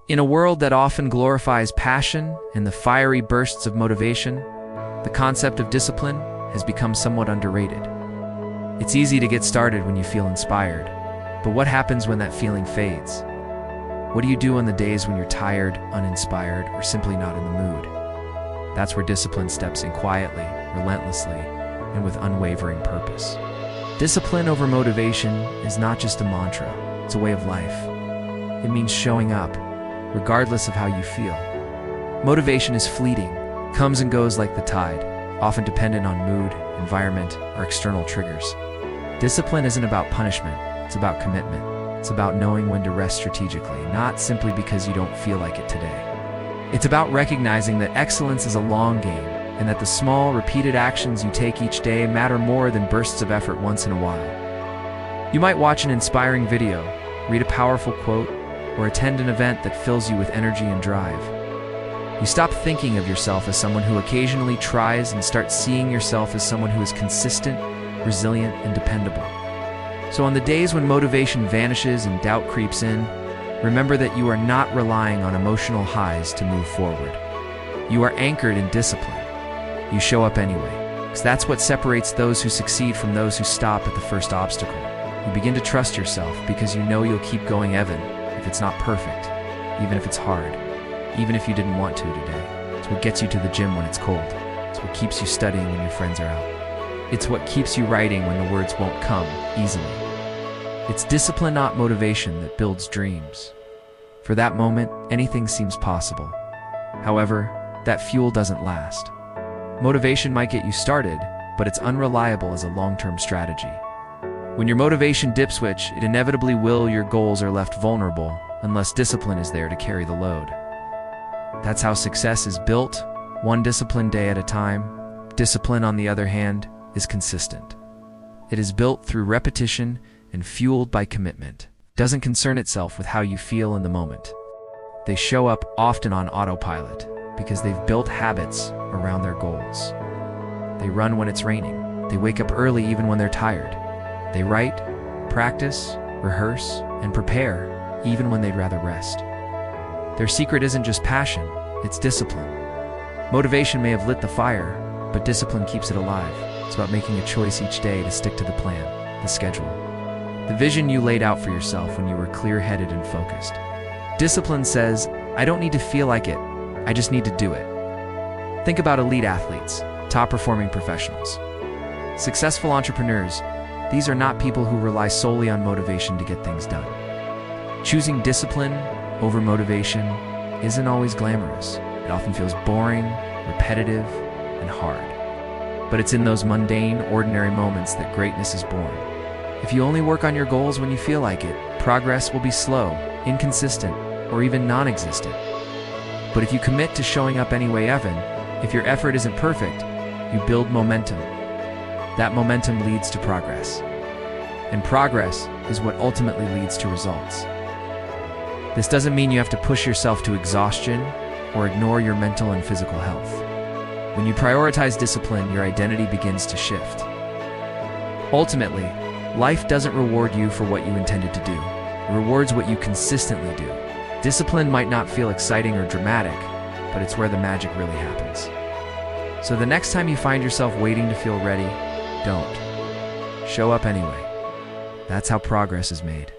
In a world that often glorifies passion and the fiery bursts of motivation, the concept of discipline has become somewhat underrated. It's easy to get started when you feel inspired, but what happens when that feeling fades? What do you do on the days when you're tired, uninspired, or simply not in the mood? That's where discipline steps in quietly, relentlessly, and with unwavering purpose. Discipline over motivation is not just a mantra, it's a way of life. It means showing up, regardless of how you feel. Motivation is fleeting, comes and goes like the tide, often dependent on mood, environment, or external triggers. Discipline isn't about punishment, it's about commitment. It's about knowing when to rest strategically, not simply because you don't feel like it today. It's about recognizing that excellence is a long game, and that the small, repeated actions you take each day matter more than bursts of effort once in a while. You might watch an inspiring video, read a powerful quote, or attend an event that fills you with energy and drive. You stop thinking of yourself as someone who occasionally tries and start seeing yourself as someone who is consistent, resilient, and dependable. So on the days when motivation vanishes and doubt creeps in, remember that you are not relying on emotional highs to move forward. You are anchored in discipline. You show up anyway, because that's what separates those who succeed from those who stop at the first obstacle. You begin to trust yourself because you know you'll keep going even if it's not perfect, even if it's hard, even if you didn't want to today. It's what gets you to the gym when it's cold. It's what keeps you studying when your friends are out. It's what keeps you writing when the words won't come easily. It's discipline, not motivation, that builds dreams. For that moment, anything seems possible. However, that fuel doesn't last. Motivation might get you started, but it's unreliable as a long-term strategy. When your motivation dips switch, it inevitably will. Your goals are left vulnerable unless discipline is there to carry the load. That's how success is built, one disciplined day at a time. Discipline, on the other hand, is consistent. It is built through repetition and fueled by commitment. It doesn't concern itself with how you feel in the moment. They show up often on autopilot because they've built habits around their goals. They run when it's raining. They wake up early even when they're tired. They write, practice, rehearse, and prepare even when they'd rather rest. Their secret isn't just passion, it's discipline. Motivation may have lit the fire, but discipline keeps it alive. It's about making a choice each day to stick to the plan, the schedule, the vision you laid out for yourself when you were clear-headed and focused. Discipline says, I don't need to feel like it, I just need to do it. Think about elite athletes, top-performing professionals, successful entrepreneurs. These are not people who rely solely on motivation to get things done. Choosing discipline over motivation isn't always glamorous. It often feels boring, repetitive, and hard. But it's in those mundane, ordinary moments that greatness is born. If you only work on your goals when you feel like it, progress will be slow, inconsistent, or even non-existent. But if you commit to showing up anyway, even if your effort isn't perfect, you build momentum. That momentum leads to progress. And progress is what ultimately leads to results. This doesn't mean you have to push yourself to exhaustion or ignore your mental and physical health. When you prioritize discipline, your identity begins to shift. Ultimately, life doesn't reward you for what you intended to do. It rewards what you consistently do. Discipline might not feel exciting or dramatic, but it's where the magic really happens. So the next time you find yourself waiting to feel ready, don't. Show up anyway. That's how progress is made.